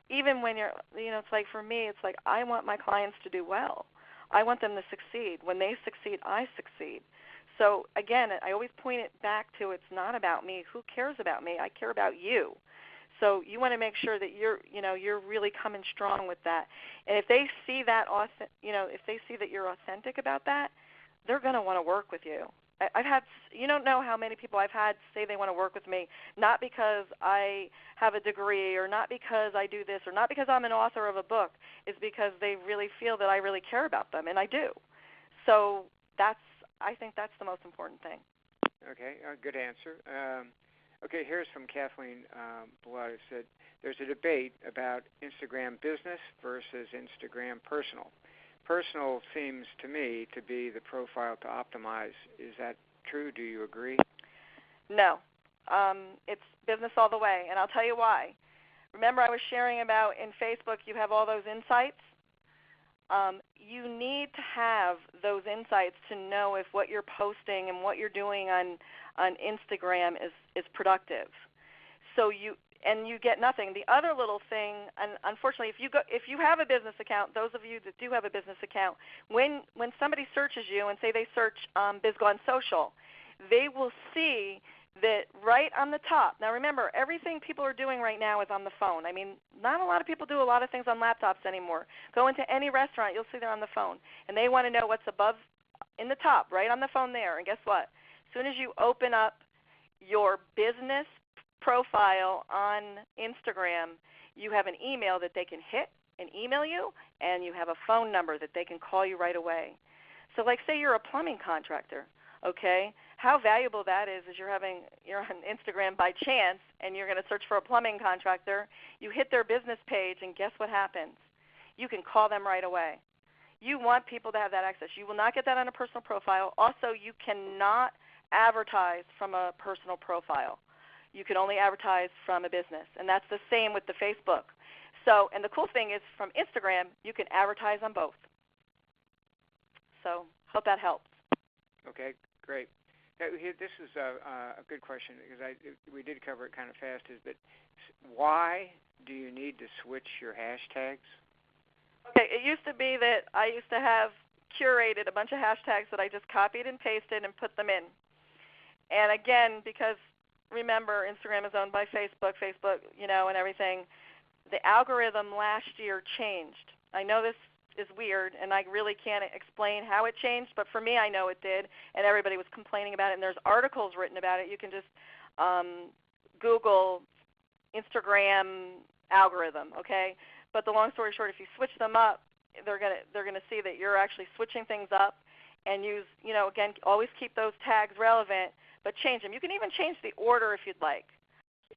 Even when you're, it's like for me, it's like I want my clients to do well. I want them to succeed. When they succeed, I succeed. So again, I always point it back to it's not about me. Who cares about me? I care about you. So you want to make sure that you're really coming strong with that. And if they see that, if they see that you're authentic about that, they're going to want to work with you. I've had, you don't know how many people I've had say they want to work with me, not because I have a degree or not because I do this or not because I'm an author of a book. It's because they really feel that I really care about them, and I do. So I think that's the most important thing. Okay, good answer. Okay, here's from Kathleen Blood. It said, there's a debate about Instagram business versus Instagram personal. personal seems to me to be the profile to optimize. Is that true? Do you agree? No. It's business all the way, and I'll tell you why. Remember I was sharing about in Facebook you have all those insights? You need to have those insights to know if what you're posting and what you're doing on Instagram is productive. So you get nothing. The other little thing, and unfortunately, if you have a business account, those of you that do have a business account, when somebody searches you and say they search BizGone Social, they will see that right on the top. Now remember, everything people are doing right now is on the phone. I mean, not a lot of people do a lot of things on laptops anymore. Go into any restaurant, you'll see they're on the phone. And they want to know what's above in the top, right on the phone there. And guess what? As soon as you open up your business profile on Instagram, you have an email that they can hit and email you, and you have a phone number that they can call you right away. So like say you're a plumbing contractor, okay? How valuable that is you're on Instagram by chance and you're going to search for a plumbing contractor. You hit their business page and guess what happens? You can call them right away. You want people to have that access. You will not get that on a personal profile. Also, you cannot advertise from a personal profile. You can only advertise from a business, and that's the same with the Facebook. So, and the cool thing is from Instagram, you can advertise on both. So, hope that helps. Okay, great. This is a good question because we did cover it kind of fast. But why do you need to switch your hashtags? Okay, it used to be that I used to have curated a bunch of hashtags that I just copied and pasted and put them in. And again, because remember, Instagram is owned by Facebook, and everything. The algorithm last year changed. I know this is weird, and I really can't explain how it changed, but for me, I know it did, and everybody was complaining about it, and there's articles written about it. You can just Google Instagram algorithm, okay? But the long story short, if you switch them up, they're gonna see that you're actually switching things up, and use, again, always keep those tags relevant, but change them. You can even change the order if you'd like.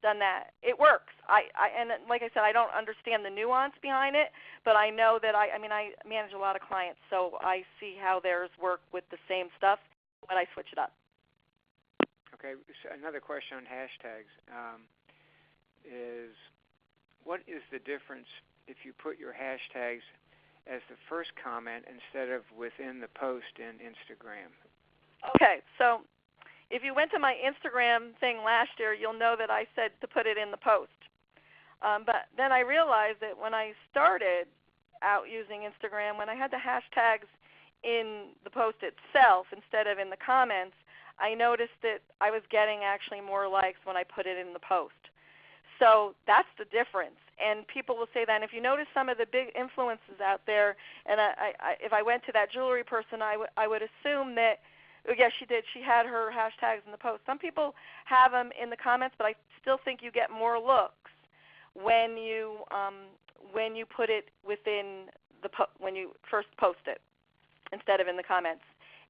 Done that. It works. And like I said, I don't understand the nuance behind it, but I know that I manage a lot of clients, so I see how theirs work with the same stuff when I switch it up. Okay. So another question on hashtags is, what is the difference if you put your hashtags as the first comment instead of within the post in Instagram? Okay. So if you went to my Instagram thing last year, you'll know that I said to put it in the post. But then I realized that when I started out using Instagram, when I had the hashtags in the post itself instead of in the comments, I noticed that I was getting actually more likes when I put it in the post. So that's the difference. And people will say that. And if you notice some of the big influences out there, and if I went to that jewelry person, I would assume that, yes, she did. She had her hashtags in the post. Some people have them in the comments, but I still think you get more looks when you put it within when you first post it instead of in the comments.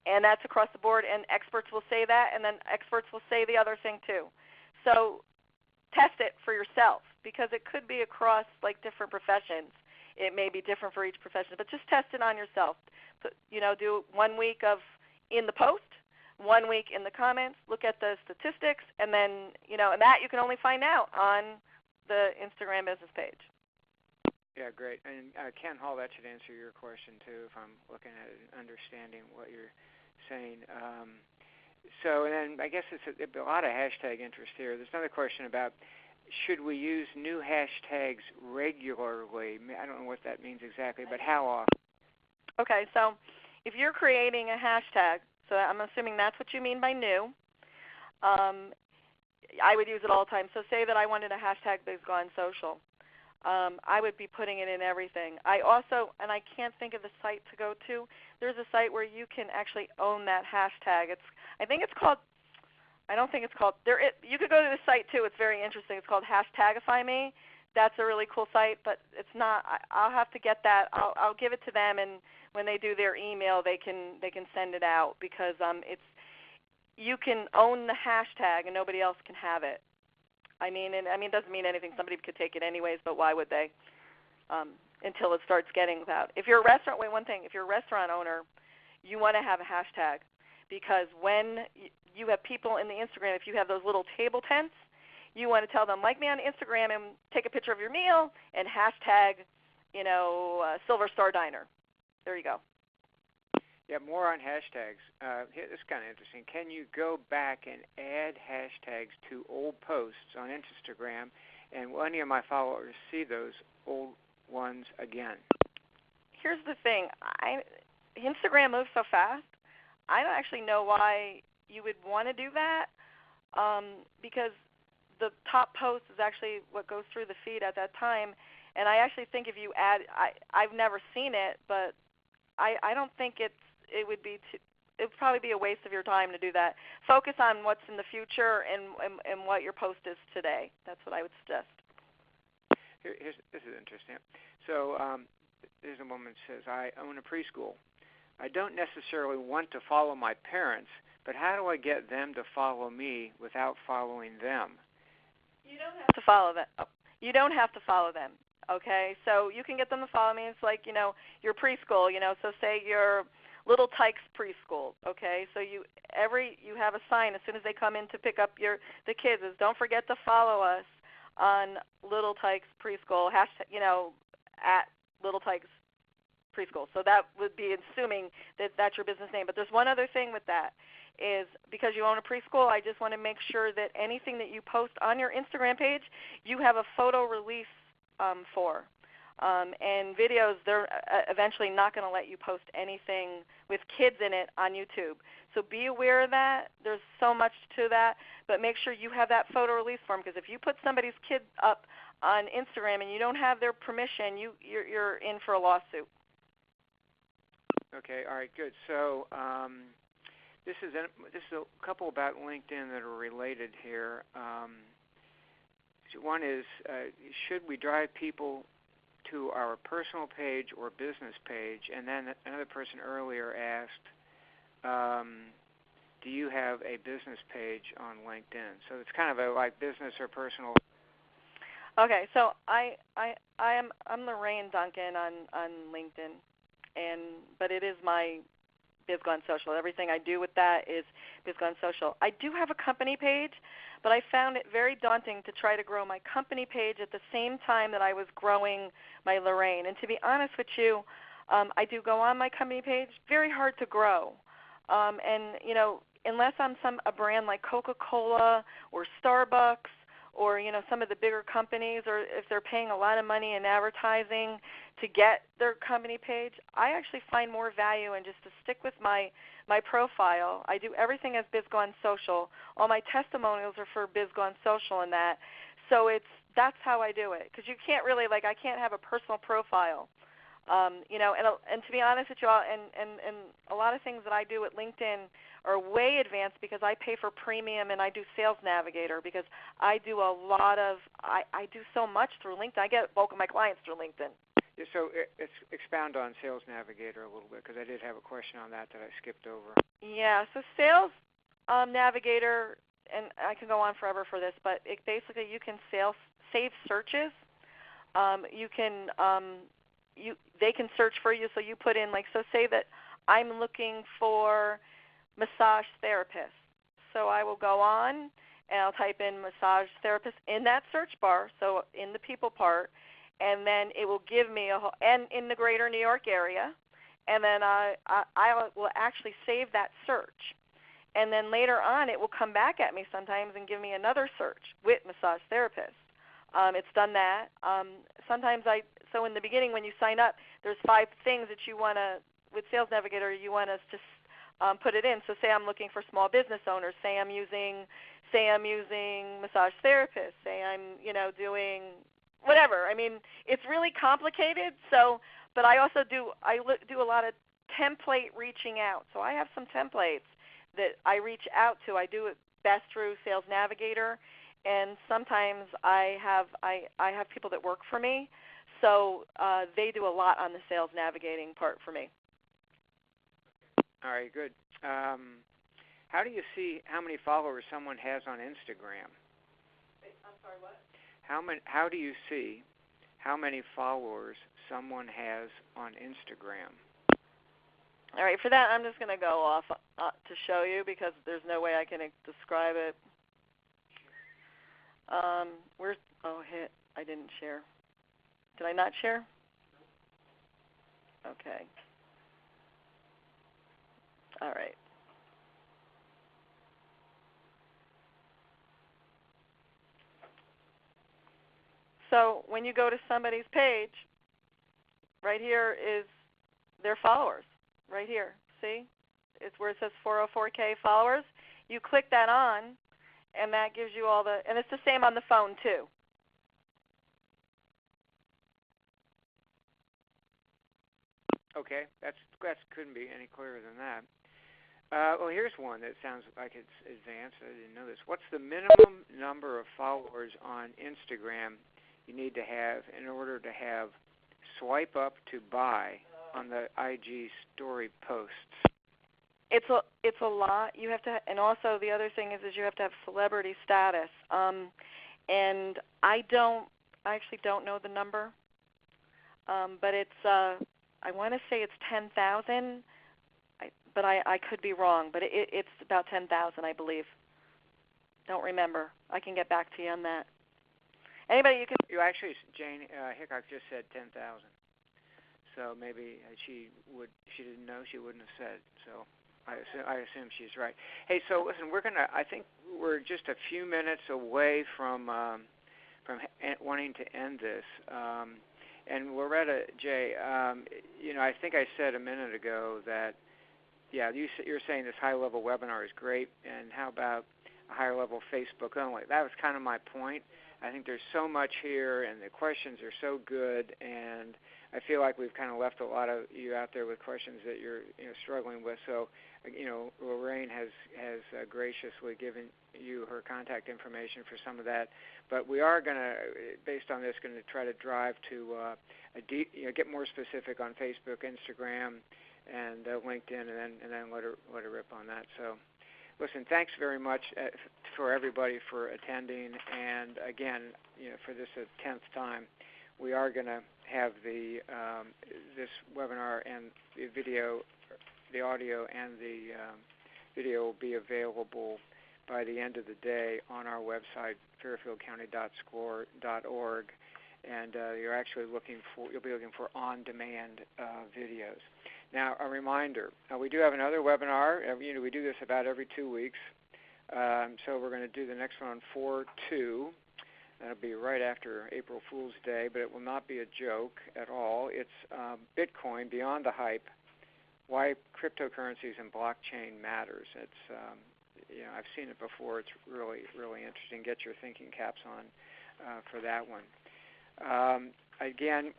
And that's across the board. And experts will say that, and then experts will say the other thing too. So test it for yourself because it could be across like different professions. It may be different for each profession, but just test it on yourself. Do 1 week of in the post, 1 week in the comments, look at the statistics, and then, and that you can only find out on the Instagram business page. Yeah, great. And Ken Hall, that should answer your question too, if I'm looking at it and understanding what you're saying. So, and then I guess it's a lot of hashtag interest here. There's another question about, should we use new hashtags regularly? I don't know what that means exactly, but how often? Okay, so if you're creating a hashtag, so I'm assuming that's what you mean by new, I would use it all the time. So say that I wanted a hashtag BizGone Social. I would be putting it in everything. I also, and I can't think of the site to go to, there's a site where you can actually own that hashtag. I think it's called, I don't think it's called, you could go to the site too. It's very interesting. It's called Hashtagify Me. That's a really cool site, but it's not, I'll have to get that. I'll give it to them, and when they do their email, they can send it out because you can own the hashtag and nobody else can have it. It doesn't mean anything. Somebody could take it anyways, but why would they? until it starts getting about. If you're a restaurant, one thing, if you're a restaurant owner, you want to have a hashtag, because when you have people in the Instagram, if you have those little table tents, you want to tell them, like me on Instagram and take a picture of your meal and hashtag, Silver Star Diner. There you go. Yeah, more on hashtags. This is kind of interesting. Can you go back and add hashtags to old posts on Instagram, and will any of my followers see those old ones again? Here's the thing. Instagram moves so fast, I don't actually know why you would want to do that, because the top post is actually what goes through the feed at that time. And I actually think if you add, I've never seen it, but I don't think it would probably be a waste of your time to do that. Focus on what's in the future and what your post is today. That's what I would suggest. This is interesting. So there's a woman who says, I own a preschool. I don't necessarily want to follow my parents, but how do I get them to follow me without following them? You don't have to follow them. You don't have to follow them. Okay, so you can get them to follow me. It's like, your preschool, so say your Little Tykes preschool, okay? So you have a sign as soon as they come in to pick up the kids is, don't forget to follow us on Little Tykes preschool, hashtag, at Little Tykes preschool. So that would be assuming that that's your business name. But there's one other thing with that is, because you own a preschool, I just want to make sure that anything that you post on your Instagram page, you have a photo release for. And videos, they're eventually not going to let you post anything with kids in it on YouTube. So be aware of that. There's so much to that, but make sure you have that photo release form, because if you put somebody's kid up on Instagram and you don't have their permission, you're in for a lawsuit. Okay, all right, good. So this is a couple about LinkedIn that are related here. One is, should we drive people to our personal page or business page? And then another person earlier asked, do you have a business page on LinkedIn? So it's kind of a like business or personal. Okay, so I'm Lorraine Duncan on LinkedIn, but it is my BizGone Social. Everything I do with that is BizGone Social. I do have a company page, but I found it very daunting to try to grow my company page at the same time that I was growing my Lorraine. And to be honest with you, I do go on my company page, very hard to grow. Unless I'm a brand like Coca-Cola or Starbucks or, some of the bigger companies, or if they're paying a lot of money in advertising to get their company page, I actually find more value in just to stick with my profile. I do everything as BizGone Social. All my testimonials are for BizGone Social and that. So that's how I do it, because you can't really, I can't have a personal profile. And to be honest with you all, and a lot of things that I do at LinkedIn are way advanced, because I pay for premium and I do Sales Navigator, because I do I do so much through LinkedIn. I get bulk of my clients through LinkedIn. Yeah, so expound on Sales Navigator a little bit, because I did have a question on that I skipped over. Yeah, so Sales Navigator, and I can go on forever for this, but basically you can save searches. You can they can search for you, so you put in, so say that I'm looking for massage therapist. So I will go on and I'll type in massage therapist in that search bar, so in the people part, and then it will give me and in the greater New York area, and then I will actually save that search. And then later on it will come back at me sometimes and give me another search with massage therapist. It's done that. So in the beginning when you sign up, there's 5 things that you want to, with Sales Navigator, you want us to put it in. So say I'm looking for small business owners. Say I'm using massage therapists. Say I'm doing whatever. I mean, it's really complicated. So, but I also do a lot of template reaching out. So I have some templates that I reach out to. I do it best through Sales Navigator, and sometimes I have people that work for me. So they do a lot on the sales navigating part for me. All right, good. How do you see how many followers someone has on Instagram? I'm sorry, what? How do you see how many followers someone has on Instagram. All right, for that, I'm just going to go off to show you because there's no way I can describe it. I didn't share. Did I not share? Okay. All right. So when you go to somebody's page, right here is their followers. Right here. See? It's where it says 404K followers. You click that on, and that gives you all the, and it's the same on the phone too. Okay, that couldn't be any clearer than that. Well, here's one that sounds like it's advanced. I didn't know this. What's the minimum number of followers on Instagram you need to have in order to have swipe up to buy on the IG story posts? It's a lot. You have to, and also the other thing is you have to have celebrity status. And I actually don't know the number, but it's I want to say it's 10,000, but I could be wrong. But it's about 10,000, I believe. Don't remember. I can get back to you on that. Anybody you can. You actually, Jane Hickok just said 10,000. So maybe she didn't know, she wouldn't have said. So I assume she's right. Hey, so listen, I think we're just a few minutes away from wanting to end this. And Loretta J., I think I said a minute ago that, yeah, you're saying this high-level webinar is great, and how about a higher-level Facebook only? That was kind of my point. I think there's so much here, and the questions are so good, and I feel like we've kind of left a lot of you out there with questions that you're struggling with. So, Lorraine has graciously given you her contact information for some of that. But we are going to, based on this, going to try to drive to get more specific on Facebook, Instagram, and LinkedIn, and then let her rip on that. So, listen, thanks very much for everybody for attending. And again, for this 10th time, we are going to have this webinar and the video, the audio and the video will be available by the end of the day on our website, fairfieldcounty.score.org, and you'll be looking for on-demand videos. Now, a reminder: we do have another webinar. We do this about every 2 weeks, so we're going to do the next one on 4/2. That'll be right after April Fool's Day, but it will not be a joke at all. It's Bitcoin Beyond the Hype: Why Cryptocurrencies and Blockchain Matters. It's I've seen it before. It's really, really interesting. Get your thinking caps on for that one. Again,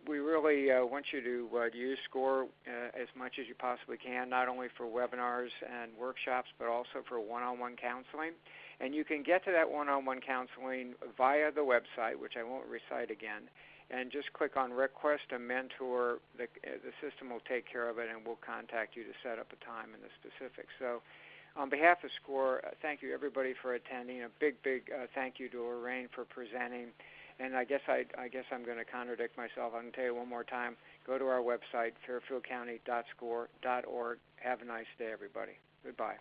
we really want you to use SCORE as much as you possibly can, not only for webinars and workshops, but also for one-on-one counseling. And you can get to that one-on-one counseling via the website, which I won't recite again, and just click on Request a Mentor. The system will take care of it, and we'll contact you to set up a time and the specifics. So on behalf of SCORE, thank you, everybody, for attending. A big, big thank you to Lorraine for presenting. And I guess I'm going to contradict myself. I'm going to tell you one more time. Go to our website, fairfieldcounty.score.org. Have a nice day, everybody. Goodbye.